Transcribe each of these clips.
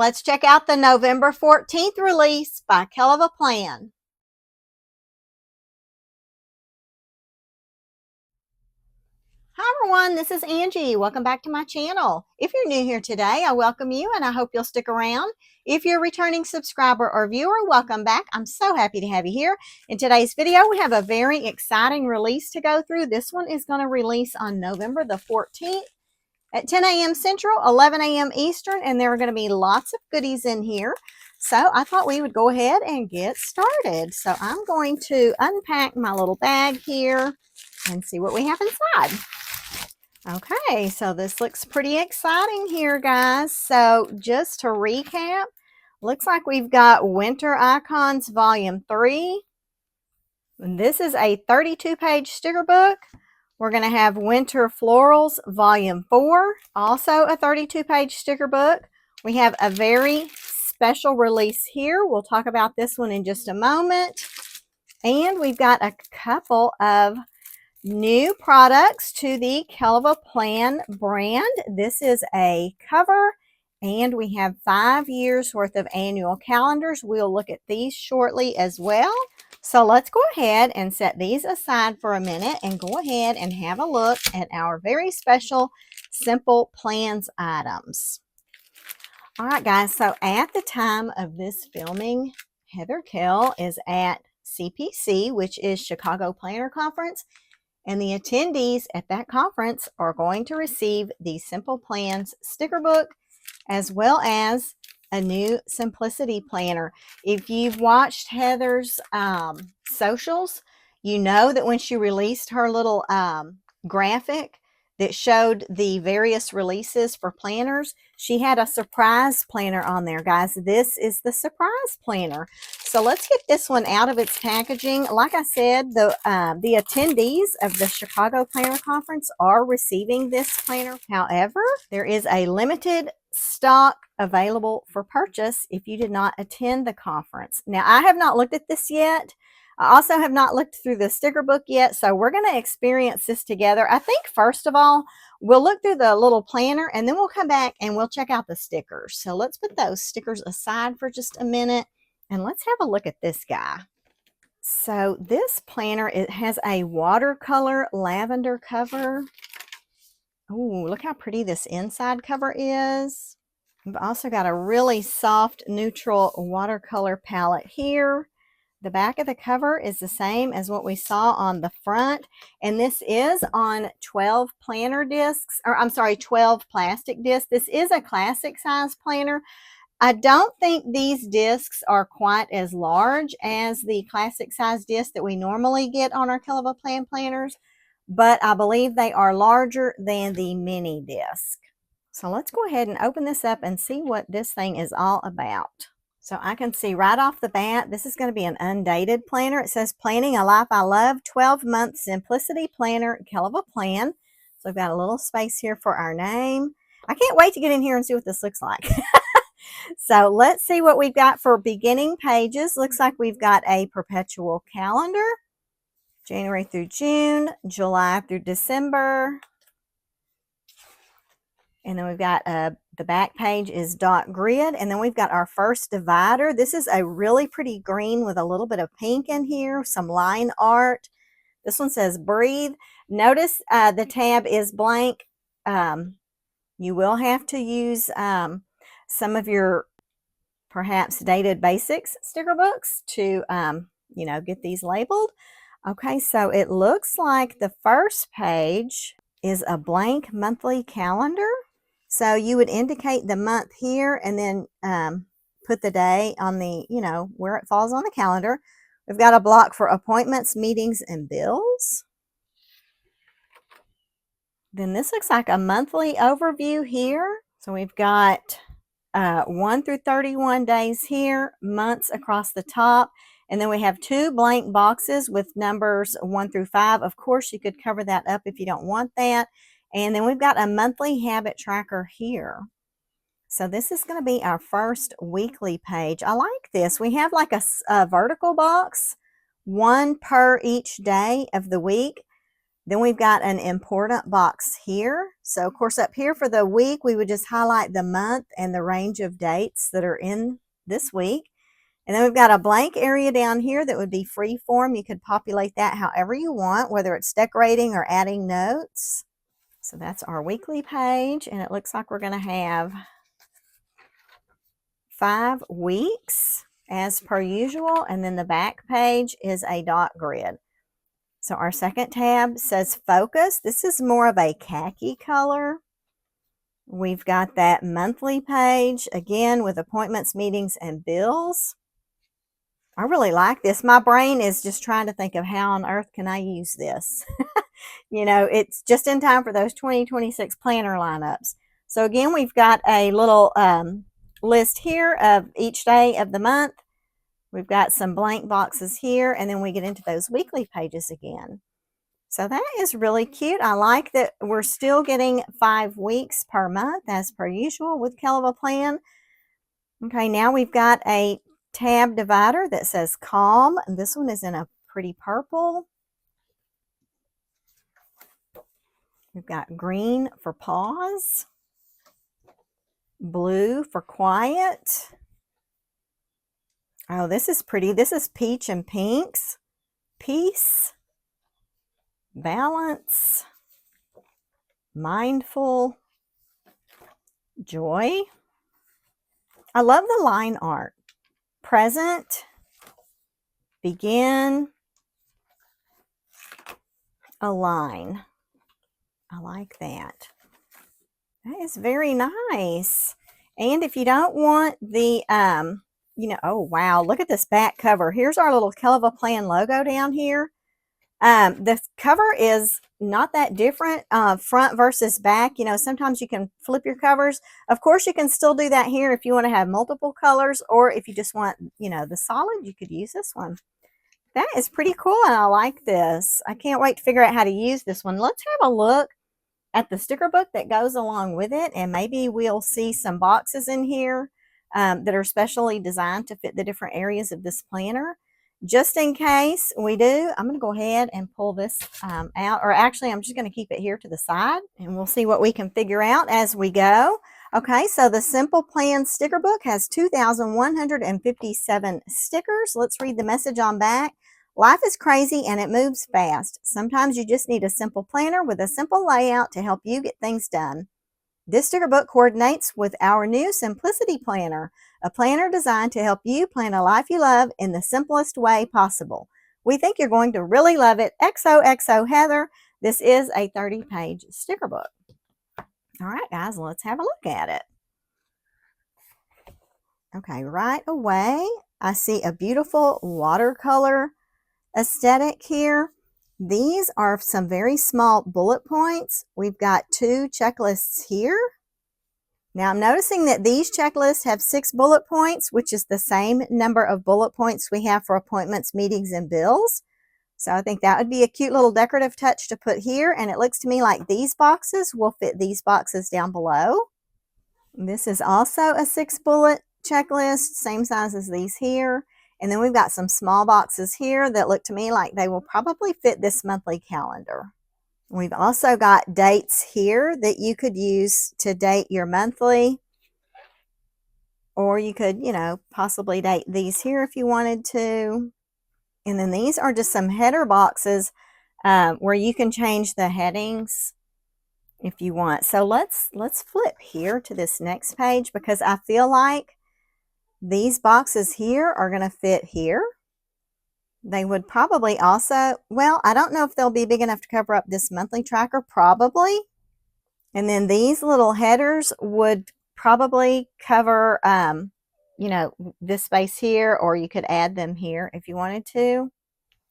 Let's check out the November 14th release by Kellofaplan. Hi everyone, this is Angie. Welcome back to my channel. If you're new here today, I welcome you and I hope you'll stick around. If you're a returning subscriber or viewer, welcome back. I'm so happy to have you here. In today's video, we have a very exciting release to go through. This one is going to release on November the 14th at 10 a.m. Central, 11 a.m. Eastern, and there are going to be lots of goodies in here. So I thought we would go ahead and get started. So I'm going to unpack my little bag here and see what we have inside. Okay, so this looks pretty exciting here, guys. So just to recap, looks like we've got Winter Icons Volume 3. This is a 32-page sticker book. We're going to have Winter Florals Volume 4, also a 32-page sticker book. We have a very special release here. We'll talk about this one in just a moment. And we've got a couple of new products to the Kellofaplan brand. This is a cover, and we have 5 years worth of annual calendars. We'll look at these shortly as well. So let's go ahead and set these aside for a minute and go ahead and have a look at our very special Simple Plans items. All right, guys, so at the time of this filming, Heather Kell is at CPC, which is Chicago Planner Conference, and the attendees at that conference are going to receive the Simple Plans sticker book as well as a new Simplicity planner. If you've watched Heather's socials, you know that when she released her little graphic that showed the various releases for planners, she had a surprise planner on there, guys. This is the surprise planner. So let's get this one out of its packaging. Like I said, the attendees of the Chicago Planner Conference are receiving this planner. However, there is a limited stock available for purchase if you did not attend the conference. Now, I have not looked at this yet. I also have not looked through the sticker book yet, so we're going to experience this together. I think first of all, we'll look through the little planner and then we'll come back and we'll check out the stickers. So let's put those stickers aside for just a minute and let's have a look at this guy. So this planner, it has a watercolor lavender cover. Oh, look how pretty this inside cover is. We've also got a really soft neutral watercolor palette here. The back of the cover is the same as what we saw on the front, and this is on 12 planner discs, or I'm sorry, 12 plastic discs. This is a classic size planner. I don't think these discs are quite as large as the classic size disc that we normally get on our Kellofaplan planners, but I believe they are larger than the mini disc. So let's go ahead and open this up and see what this thing is all about. So I can see right off the bat, this is going to be an undated planner. It says, Planning a Life I Love, 12-month Simplicity Planner, Kellofaplan. So we've got a little space here for our name. I can't wait to get in here and see what this looks like. So let's see what we've got for beginning pages. Looks like we've got a perpetual calendar, January through June, July through December. And then we've got the back page is dot grid. And then we've got our first divider. This is a really pretty green with a little bit of pink in here, some line art. This one says breathe. Notice the tab is blank. You will have to use some of your perhaps dated basics sticker books to, you know, get these labeled. Okay, so it looks like the first page is a blank monthly calendar. So you would indicate the month here and then put the day on the, you know, where it falls on the calendar. We've got a block for appointments, meetings, and bills. Then this looks like a monthly overview here. So we've got 1 through 31 days here, months across the top. And then we have 2 blank boxes with numbers 1 through 5. Of course, you could cover that up if you don't want that. And then we've got a monthly habit tracker here. So this is going to be our first weekly page. I like this. We have like a vertical box, 1 per each day of the week. Then we've got an important box here. So of course up here for the week, we would just highlight the month and the range of dates that are in this week. And then we've got a blank area down here that would be free form. You could populate that however you want, whether it's decorating or adding notes. So that's our weekly page, and it looks like we're going to have 5 weeks as per usual, and then the back page is a dot grid. So our second tab says focus. This is more of a khaki color. We've got that monthly page, again with appointments, meetings, and bills. I really like this. My brain is just trying to think of how on earth can I use this. You know, it's just in time for those 2026 planner lineups. So again, we've got a little list here of each day of the month. We've got some blank boxes here, and then we get into those weekly pages again. So that is really cute. I like that we're still getting 5 weeks per month as per usual with Kellofaplan. Okay, now we've got a tab divider that says calm, and this one is in a pretty purple. We've got green for pause, blue for quiet. Oh, this is pretty. This is peach and pinks. Peace, balance, mindful, joy. I love the line art. Present, begin, align. I like that. That is very nice. And if you don't want the, you know, oh, wow, look at this back cover. Here's our little Kellofaplan logo down here. The cover is not that different, front versus back. You know, sometimes you can flip your covers. Of course, you can still do that here if you want to have multiple colors, or if you just want, you know, the solid, you could use this one. That is pretty cool, and I like this. I can't wait to figure out how to use this one. Let's have a look at the sticker book that goes along with it, and maybe we'll see some boxes in here that are specially designed to fit the different areas of this planner. Just in case we do, I'm going to go ahead and pull this out, or actually I'm just going to keep it here to the side, and we'll see what we can figure out as we go. Okay, so the Simple Plan sticker book has 2,157 stickers. Let's read the message on back. Life is crazy and it moves fast. Sometimes you just need a simple planner with a simple layout to help you get things done. This sticker book coordinates with our new Simplicity Planner, a planner designed to help you plan a life you love in the simplest way possible. We think you're going to really love it. XOXO Heather. This is a 30-page sticker book. All right, guys, let's have a look at it. Okay, right away, I see a beautiful watercolor aesthetic here. These are some very small bullet points. We've got 2 checklists here. Now I'm noticing that these checklists have 6 bullet points, which is the same number of bullet points we have for appointments, meetings, and bills. So I think that would be a cute little decorative touch to put here. And it looks to me like these boxes will fit these boxes down below. This is also a 6 bullet checklist, same size as these here. And then we've got some small boxes here that look to me like they will probably fit this monthly calendar. We've also got dates here that you could use to date your monthly. Or you could, you know, possibly date these here if you wanted to. And then these are just some header boxes where you can change the headings if you want. So let's flip here to this next page, because I feel like these boxes here are going to fit here. They would probably also, well, I don't know if they'll be big enough to cover up this monthly tracker, probably. And then these little headers would probably cover, you know, this space here, or you could add them here if you wanted to.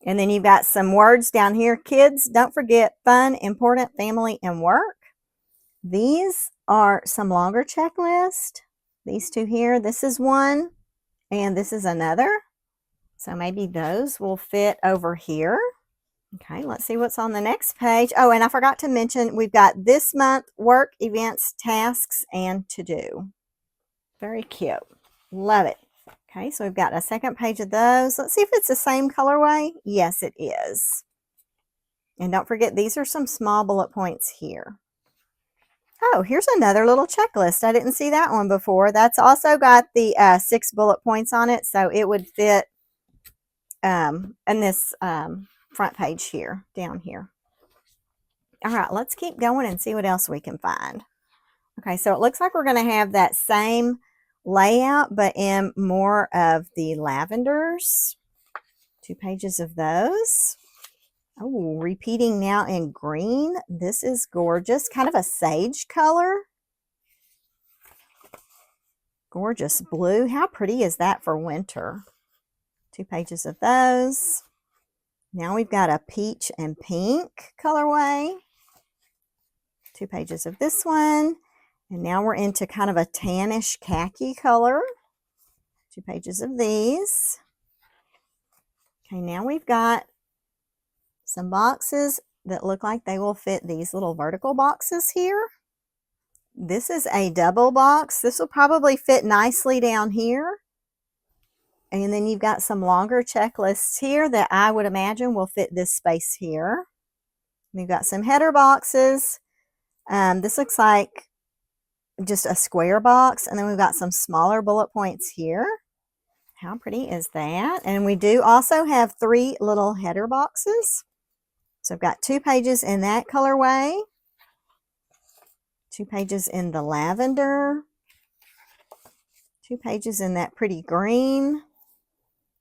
And then you've got some words down here. Kids, don't forget fun, important, family, and work. These are some longer checklist. These 2 here, this is one, and this is another. So maybe those will fit over here. Okay, let's see what's on the next page. Oh, and I forgot to mention, we've got this month, work, events, tasks, and to do. Very cute. Love it. Okay, so we've got a second page of those. Let's see if it's the same colorway. Yes, it is. And don't forget, these are some small bullet points here. Oh, here's another little checklist. I didn't see that one before. That's also got the 6 bullet points on it, so it would fit in this front page here, down here. All right, let's keep going and see what else we can find. Okay, so it looks like we're going to have that same layout, but in more of the lavenders. 2 pages of those. Oh, repeating now in green. This is gorgeous. Kind of a sage color. Gorgeous blue. How pretty is that for winter? 2 pages of those. Now we've got a peach and pink colorway. 2 pages of this one. And now we're into kind of a tannish khaki color. 2 pages of these. Okay, now we've got some boxes that look like they will fit these little vertical boxes here. This is a double box. This will probably fit nicely down here. And then you've got some longer checklists here that I would imagine will fit this space here. We've got some header boxes. This looks like just a square box. And then we've got some smaller bullet points here. How pretty is that? And we do also have 3 little header boxes. So I've got 2 pages in that colorway, 2 pages in the lavender, 2 pages in that pretty green.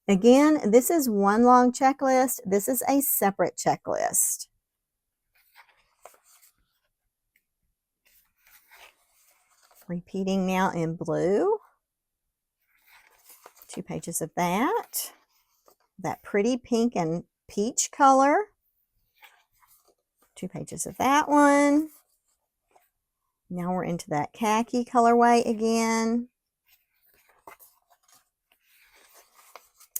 Again, this is one long checklist. This is a separate checklist. Repeating now in blue. 2 pages of that. That pretty pink and peach color. 2 pages of that one. Now we're into that khaki colorway again.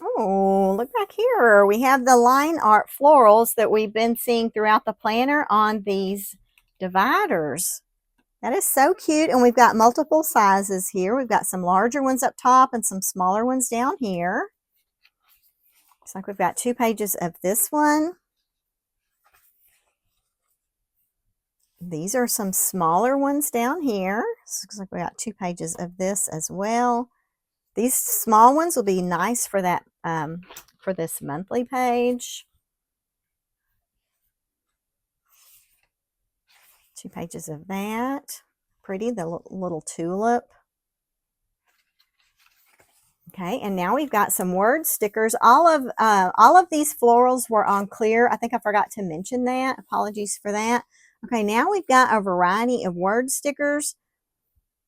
Oh, look back here. We have the line art florals that we've been seeing throughout the planner on these dividers. That is so cute. And we've got multiple sizes here. We've got some larger ones up top and some smaller ones down here. Looks like we've got 2 pages of this one. These are some smaller ones down here. So looks like we got 2 pages of this as well. These small ones will be nice for that for this monthly page. 2 pages of that. Pretty, the little tulip. Okay, and now we've got some word stickers. All of these florals were on clear. I think I forgot to mention that. Apologies for that. Okay, now we've got a variety of word stickers.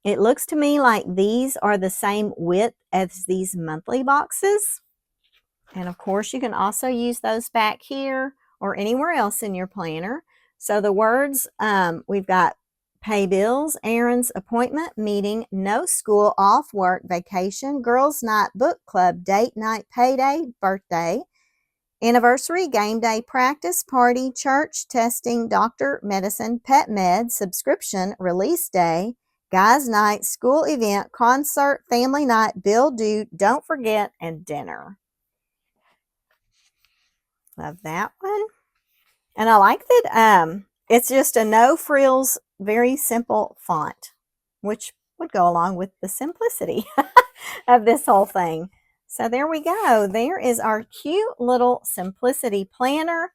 It looks to me like these are the same width as these monthly boxes. And of course, you can also use those back here or anywhere else in your planner. So the words, we've got pay bills, errands, appointment, meeting, no school, off work, vacation, girls' night, book club, date night, payday, birthday, anniversary, game day, practice, party, church, testing, doctor, medicine, pet med, subscription, release day, guys' night, school event, concert, family night, bill due, don't forget, and dinner. Love that one. And I like that it's just a no frills, very simple font, which would go along with the simplicity of this whole thing. So there we go. There is our cute little simplicity planner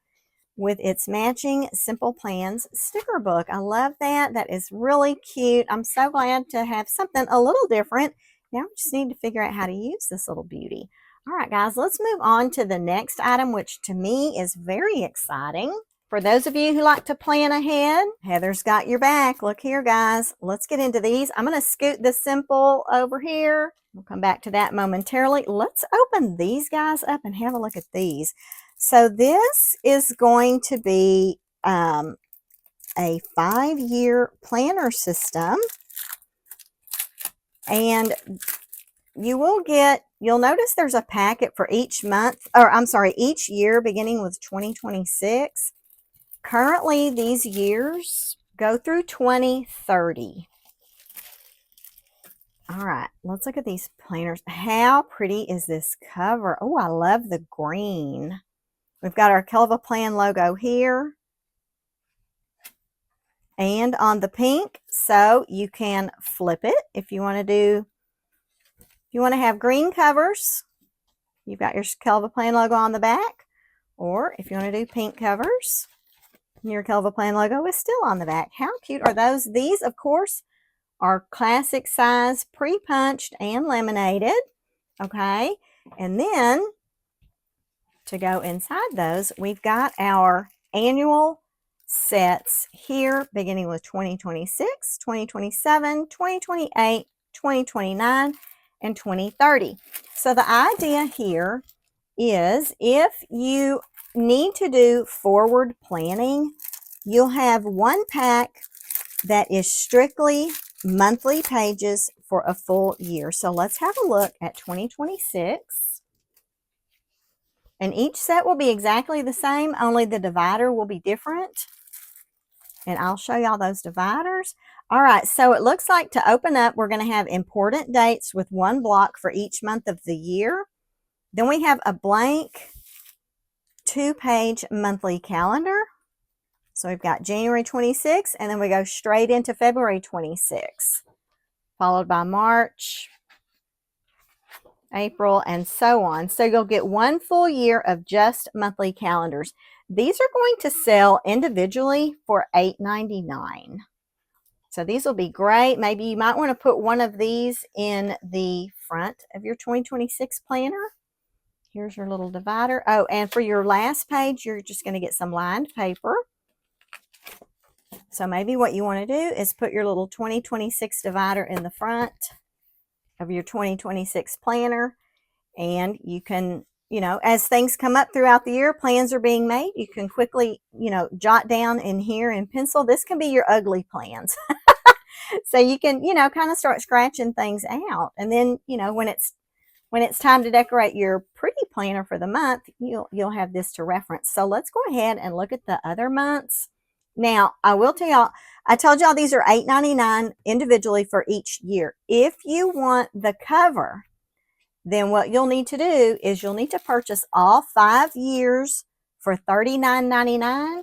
with its matching Simple Plans sticker book. I love that. That is really cute. I'm so glad to have something a little different. Now we just need to figure out how to use this little beauty. All right, guys, let's move on to the next item, which to me is very exciting. For those of you who like to plan ahead, Heather's got your back. Look here, guys. Let's get into these. I'm going to scoot the Simple over here. We'll come back to that momentarily. Let's open these guys up and have a look at these. So this is going to be a 5-year planner system. And you'll notice there's a packet for each month, or I'm sorry, each year beginning with 2026. Currently, these years go through 2030. All right, let's look at these planners. How pretty is this cover? Oh, I love the green. We've got our Kellofaplan logo here. and on the pink, so you can flip it if you want to do, if you want to have green covers, you've got your Kellofaplan logo on the back, or if you want to do pink covers, your Kellofaplan logo is still on the back. How cute are those? These, of course, are classic size, pre-punched and laminated, okay? And then to go inside those, we've got our annual sets here, beginning with 2026, 2027, 2028, 2029, and 2030. So the idea here is if you need to do forward planning, you'll have one pack that is strictly monthly pages for a full year. So let's have a look at 2026. And each set will be exactly the same, only the divider will be different. And I'll show y'all those dividers. All right, so it looks like to open up, we're going to have important dates with one block for each month of the year. Then we have a blank 2-page monthly calendar. So we've got January 26, and then we go straight into February 26, followed by March, April, and so on. So you'll get one full year of just monthly calendars. These are going to sell individually for $8.99. So these will be great. Maybe you might want to put one of these in the front of your 2026 planner. Here's your little divider. Oh, and for your last page, you're just going to get some lined paper. So maybe what you want to do is put your little 2026 divider in the front of your 2026 planner, and you can, you know, as things come up throughout the year, plans are being made, you can quickly, you know, jot down in here in pencil. This can be your ugly plans. So you can, you know, kind of start scratching things out, and then, you know, when it's time to decorate your pretty planner for the month, you'll have this to reference. So let's go ahead and look at the other months. Now, I will tell y'all, I told y'all these are $8.99 individually for each year. If you want the cover, then what you'll need to do is you'll need to purchase all 5 years for $39.99,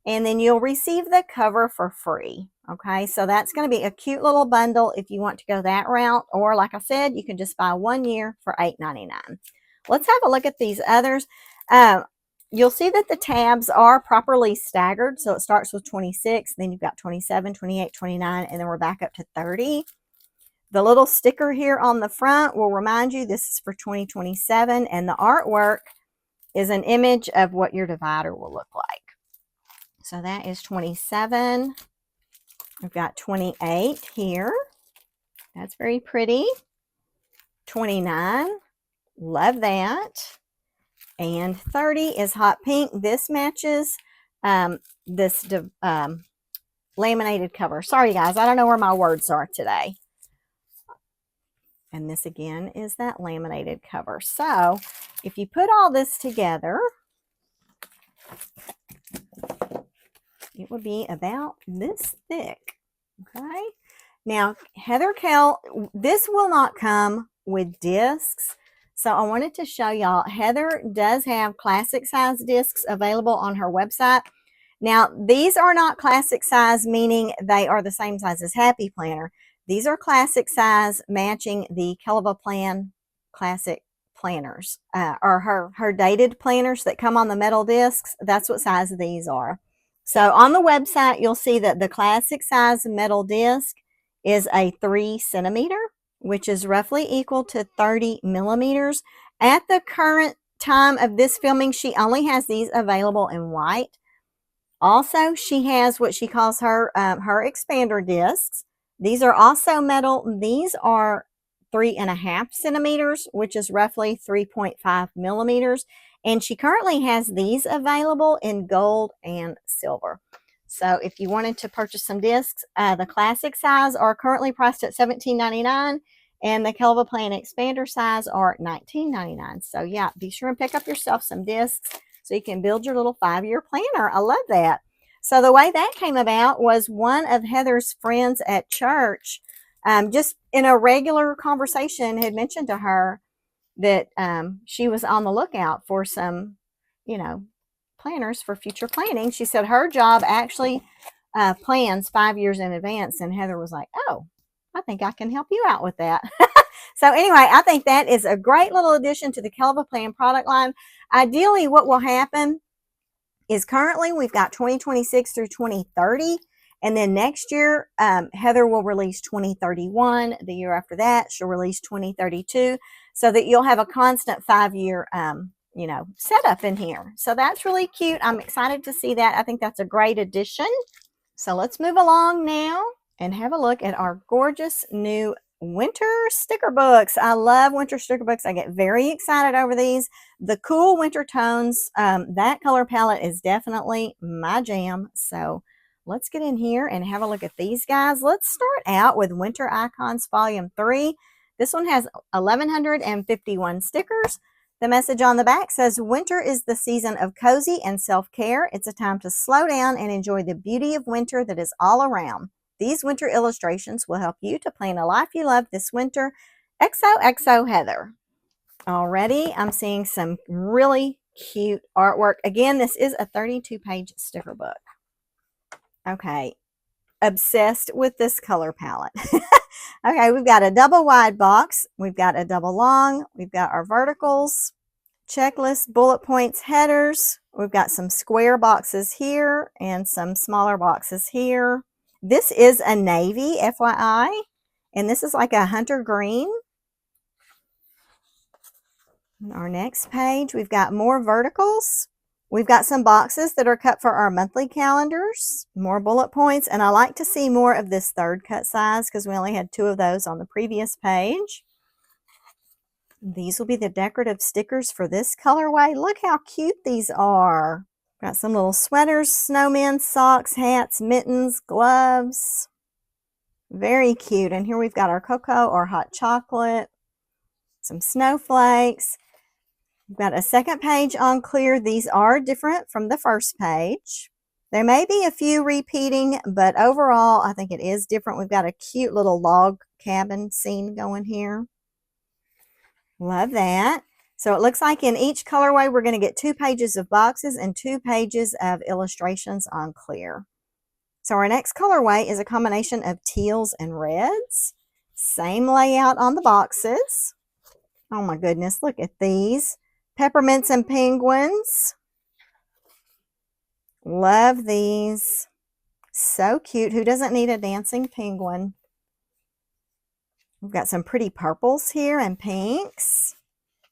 and then you'll receive the cover for free. Okay, so that's going to be a cute little bundle if you want to go that route, or like I said, you can just buy 1 year for $8.99. Let's have a look at these others. You'll see that the tabs are properly staggered. So it starts with 26, then you've got 27, 28, 29, and then we're back up to 30. The little sticker here on the front will remind you this is for 2027, and the artwork is an image of what your divider will look like. So that is 27. We've got 28 here. That's very pretty. 29. Love that. And 30 is hot pink. This matches this laminated cover. Sorry, guys. I don't know where my words are today. And this, again, is that laminated cover. So if you put all this together, it would be about this thick. Okay. Now, Heather Kell, this will not come with discs. So I wanted to show y'all, Heather does have classic size discs available on her website. Now, these are not classic size, meaning they are the same size as Happy Planner. These are classic size, matching the Kellofaplan classic planners, or her dated planners that come on the metal discs. That's what size these are. So on the website, you'll see that the classic size metal disc is a 3 centimeter, which is roughly equal to 30 millimeters. At the current time of this filming, she only has these available in white. Also, she has what she calls her expander discs. These are also metal. These are 3.5 centimeters, which is roughly 3.5 millimeters. And she currently has these available in gold and silver. So if you wanted to purchase some discs, the classic size are currently priced at $17.99, and the Kellofaplan expander size are $19.99. So yeah, be sure and pick up yourself some discs so you can build your little 5-year planner. I love that. So the way that came about was one of Heather's friends at church, just in a regular conversation, had mentioned to her that she was on the lookout for some, you know, planners for future planning. She said her job actually plans 5 years in advance, and Heather was like, oh, I think I can help you out with that. So anyway, I think that is a great little addition to the Kellofaplan product line. Ideally, what will happen is currently we've got 2026 through 2030. And then next year, Heather will release 2031. The year after that, she'll release 2032, so that you'll have a constant 5-year, setup in here. So that's really cute. I'm excited to see that. I think that's a great addition. So let's move along now and have a look at our gorgeous new winter sticker books. I love winter sticker books. I get very excited over these. The cool winter tones, that color palette is definitely my jam. So let's get in here and have a look at these guys. Let's start out with Winter Icons Volume 3. This one has 1,151 stickers. The message on the back says, winter is the season of cozy and self-care. It's a time to slow down and enjoy the beauty of winter that is all around. These winter illustrations will help you to plan a life you love this winter. XOXO Heather. Already, I'm seeing some really cute artwork. Again, this is a 32-page sticker book. Okay, obsessed with this color palette. Okay, we've got a double wide box. We've got a double long. We've got our verticals, checklist, bullet points, headers. We've got some square boxes here and some smaller boxes here. This is a navy, FYI, and this is like a hunter green. On our next page, we've got more verticals. We've got some boxes that are cut for our monthly calendars, more bullet points, and I like to see more of this third cut size because we only had 2 of those on the previous page. These will be the decorative stickers for this colorway. Look how cute these are. Got some little sweaters, snowmen, socks, hats, mittens, gloves. Very cute. And here we've got our cocoa or hot chocolate, some snowflakes. We've got a second page on clear. These are different from the first page. There may be a few repeating, but overall, I think it is different. We've got a cute little log cabin scene going here. Love that. So it looks like in each colorway, we're going to get 2 pages of boxes and 2 pages of illustrations on clear. So our next colorway is a combination of teals and reds. Same layout on the boxes. Oh my goodness, look at these. Peppermints and penguins. Love these. So cute. Who doesn't need a dancing penguin? We've got some pretty purples here and pinks.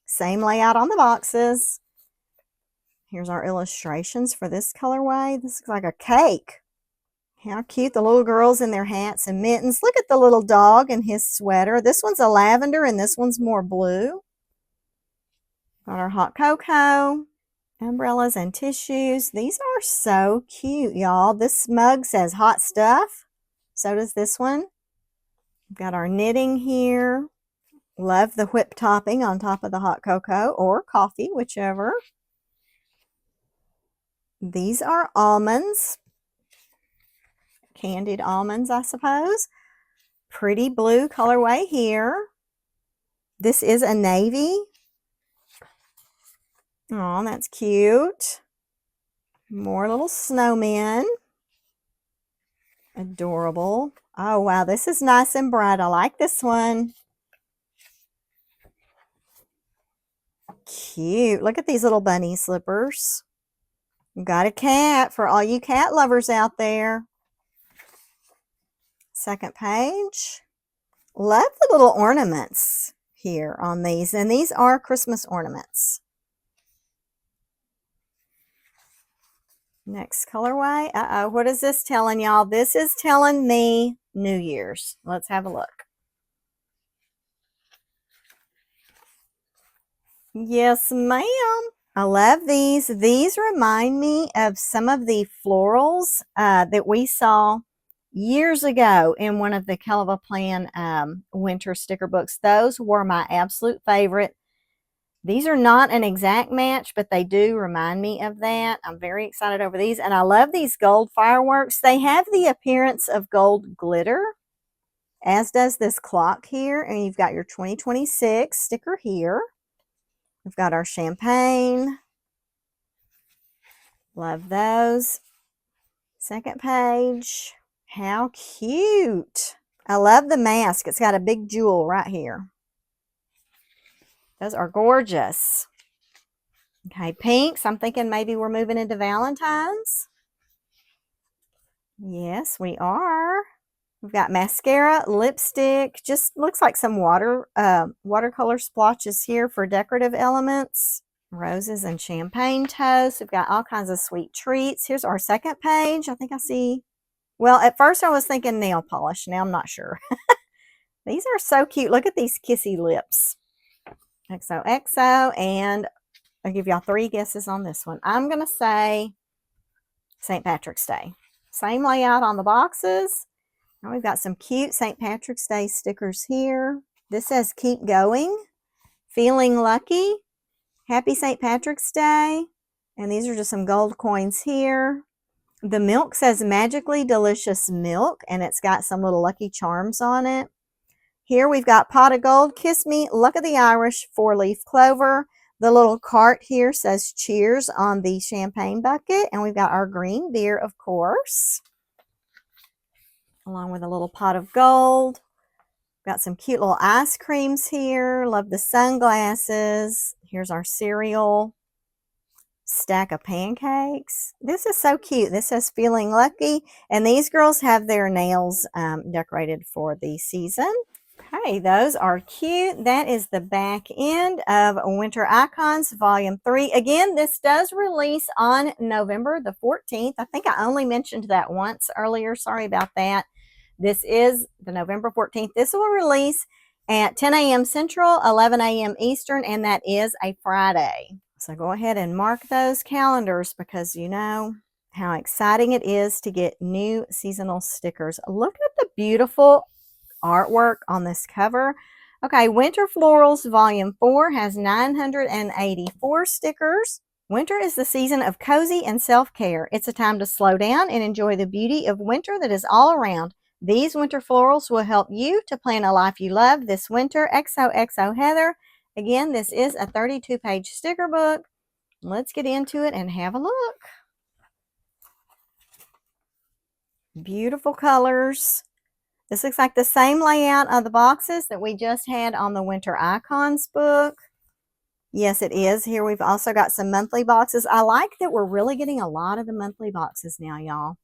Same layout on the boxes. Here's our illustrations for this colorway. This looks like a cake. How cute. The little girls in their hats and mittens. Look at the little dog in his sweater. This one's a lavender and this one's more blue. Got our hot cocoa, umbrellas and tissues. These are so cute, y'all. This mug says hot stuff. So does this one. We've got our knitting here. Love the whipped topping on top of the hot cocoa or coffee, whichever. These are almonds. Candied almonds, I suppose. Pretty blue colorway here. This is a navy. Oh, that's cute. More little snowmen. Adorable. Oh, wow, this is nice and bright. I like this one. Cute. Look at these little bunny slippers. Got a cat for all you cat lovers out there. Second page. Love the little ornaments here on these, and these are Christmas ornaments. Next colorway. Uh-oh, what is this telling y'all? This is telling me New Year's. Let's have a look. Yes, ma'am. I love these. These remind me of some of the florals that we saw years ago in one of the Kellofaplan winter sticker books. Those were my absolute favorite. These are not an exact match, but they do remind me of that. I'm very excited over these, and I love these gold fireworks. They have the appearance of gold glitter, as does this clock here, and you've got your 2026 sticker here. We've got our champagne. Love those. Second page. How cute. I love the mask. It's got a big jewel right here. Those are gorgeous. Okay, pinks. I'm thinking maybe we're moving into Valentine's. Yes, we are. We've got mascara, lipstick, just looks like some watercolor splotches here for decorative elements. Roses and champagne toast. We've got all kinds of sweet treats. Here's our second page. I think I see, well, at first I was thinking nail polish. Now I'm not sure. These are so cute. Look at these kissy lips. XOXO, and I'll give y'all 3 guesses on this one. I'm going to say St. Patrick's Day. Same layout on the boxes. Now we've got some cute St. Patrick's Day stickers here. This says keep going, feeling lucky, happy St. Patrick's Day. And these are just some gold coins here. The milk says magically delicious milk, and it's got some little lucky charms on it. Here we've got pot of gold, kiss me, luck of the Irish, 4-leaf clover. The little cart here says cheers on the champagne bucket. And we've got our green beer, of course, along with a little pot of gold. Got some cute little ice creams here. Love the sunglasses. Here's our cereal. Stack of pancakes. This is so cute. This says feeling lucky. And these girls have their nails decorated for the season. Okay, those are cute. That is the back end of Winter Icons Volume 3. Again, this does release on November the 14th. I think I only mentioned that once earlier. Sorry about that. This is the November 14th. This will release at 10 a.m. Central, 11 a.m. Eastern, and that is a Friday. So go ahead and mark those calendars because you know how exciting it is to get new seasonal stickers. Look at the beautiful artwork on this cover. Okay, Winter Florals Volume 4 has 984 stickers. Winter is the season of cozy and self-care. It's a time to slow down and enjoy the beauty of winter that is all around. These winter florals will help you to plan a life you love this winter. XOXO Heather. Again, this is a 32-page sticker book. Let's get into it and have a look. Beautiful colors. This looks like the same layout of the boxes that we just had on the Winter Icons book. Yes, it is. Here we've also got some monthly boxes. I like that we're really getting a lot of the monthly boxes now, y'all.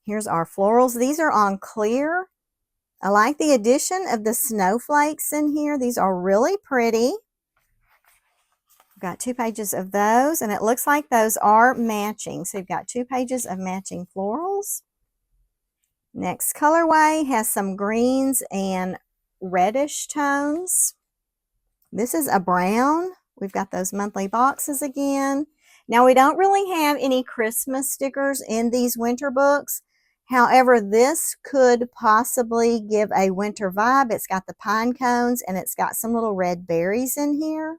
Here's our florals. These are on clear. I like the addition of the snowflakes in here. These are really pretty. We've got 2 pages of those, and it looks like those are matching. So you've got 2 pages of matching florals. Next colorway has some greens and reddish tones. This is a brown. We've got those monthly boxes again. Now we don't really have any Christmas stickers in these winter books. However, this could possibly give a winter vibe. It's got the pine cones and it's got some little red berries in here.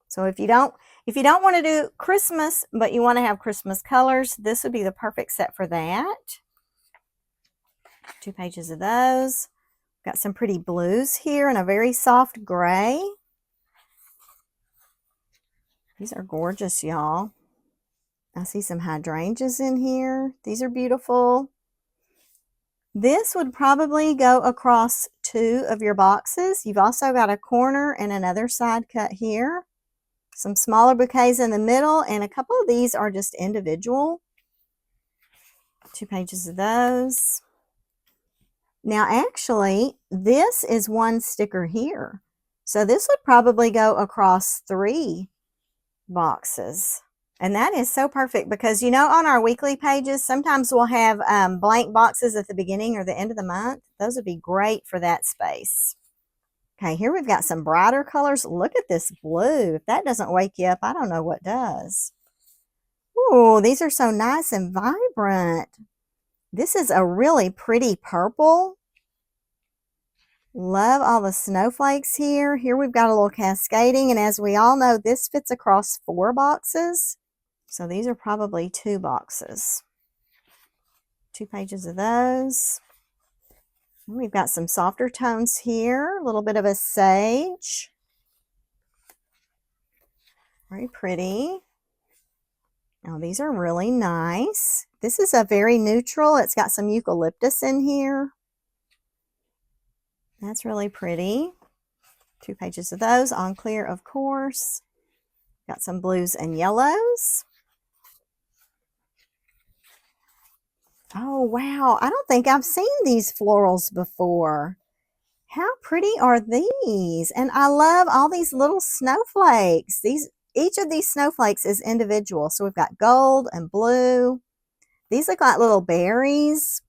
So if you don't want to do Christmas, but you want to have Christmas colors, this would be the perfect set for that. 2 pages of those. Got some pretty blues here and a very soft gray. These are gorgeous, y'all. I see some hydrangeas in here. These are beautiful. This would probably go across 2 of your boxes. You've also got a corner and another side cut here. Some smaller bouquets in the middle, and a couple of these are just individual. 2 pages of those. Now, actually, this is 1 sticker here. So this would probably go across 3 boxes. And that is so perfect because, you know, on our weekly pages, sometimes we'll have blank boxes at the beginning or the end of the month. Those would be great for that space. Okay, here we've got some brighter colors. Look at this blue. If that doesn't wake you up, I don't know what does. Ooh, these are so nice and vibrant. This is a really pretty purple. Love all the snowflakes here. Here we've got a little cascading, and as we all know, this fits across 4 boxes. So these are probably 2 boxes. 2 pages of those. We've got some softer tones here. A little bit of a sage. Very pretty. Now these are really nice. This is a very neutral. It's got some eucalyptus in here. That's really pretty. 2 pages of those on clear, of course. Got some blues and yellows. Oh, wow. I don't think I've seen these florals before. How pretty are these? And I love all these little snowflakes. Each of these snowflakes is individual. So we've got gold and blue. These look like little berries.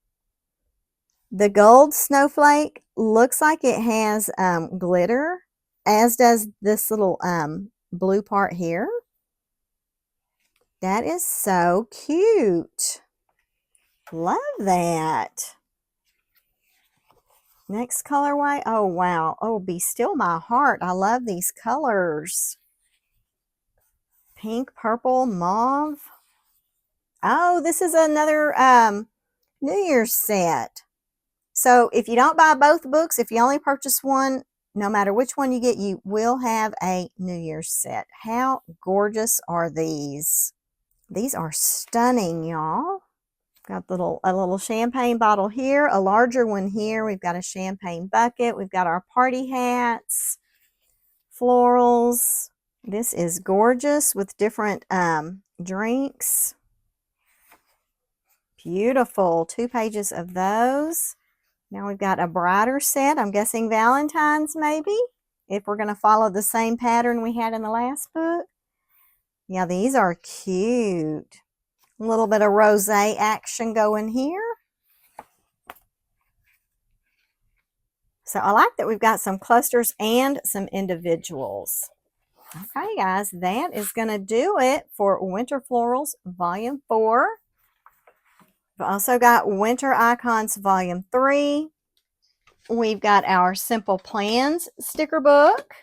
The gold snowflake looks like it has glitter, as does this little blue part here. That is so cute. Love that. Next colorway. Oh, wow. Oh, Be Still My Heart. I love these colors. Pink, purple, mauve. Oh, this is another New Year's set. So if you don't buy both books, if you only purchase one, no matter which one you get, you will have a New Year's set. How gorgeous are these? These are stunning, y'all. Got a little champagne bottle here, a larger one here. We've got a champagne bucket. We've got our party hats, florals. This is gorgeous with different drinks. Beautiful. 2 pages of those. Now we've got a brighter set. I'm guessing Valentine's maybe, if we're going to follow the same pattern we had in the last book. Yeah, these are cute. A little bit of rosé action going here. So I like that we've got some clusters and some individuals. Okay, guys, that is going to do it for Winter Florals Volume 4. We've also got Winter Icons Volume 3. We've got our Simple Plans sticker book.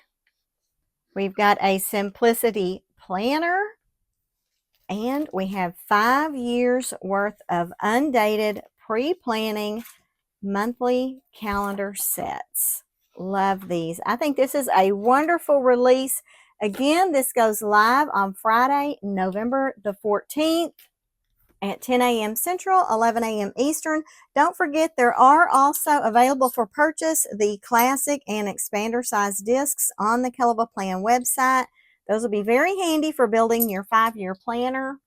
We've got a Simplicity Planner. And we have 5 years worth of undated pre-planning monthly calendar sets. Love these. I think this is a wonderful release. Again, this goes live on Friday, November the 14th at 10 a.m. Central, 11 a.m. Eastern. Don't forget, there are also available for purchase the classic and expander size discs on the Kellofaplan website. Those will be very handy for building your 5-year planner.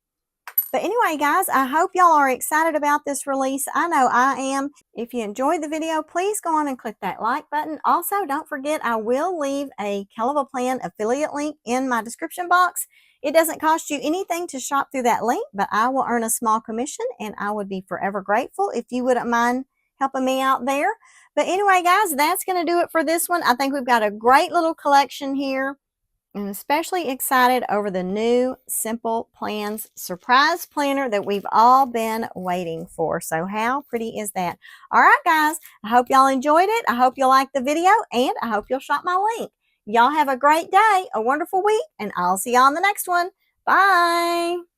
But anyway, guys, I hope y'all are excited about this release. I know I am. If you enjoyed the video, please go on and click that like button. Also, don't forget, I will leave a Kellofaplan affiliate link in my description box. It doesn't cost you anything to shop through that link, but I will earn a small commission, and I would be forever grateful if you wouldn't mind helping me out there. But anyway, guys, that's going to do it for this one. I think we've got a great little collection here. I'm especially excited over the new Simple Plans Surprise Planner that we've all been waiting for. So how pretty is that? All right, guys, I hope y'all enjoyed it. I hope you'll like the video, and I hope you'll shop my link. Y'all have a great day, a wonderful week, and I'll see y'all on the next one. Bye.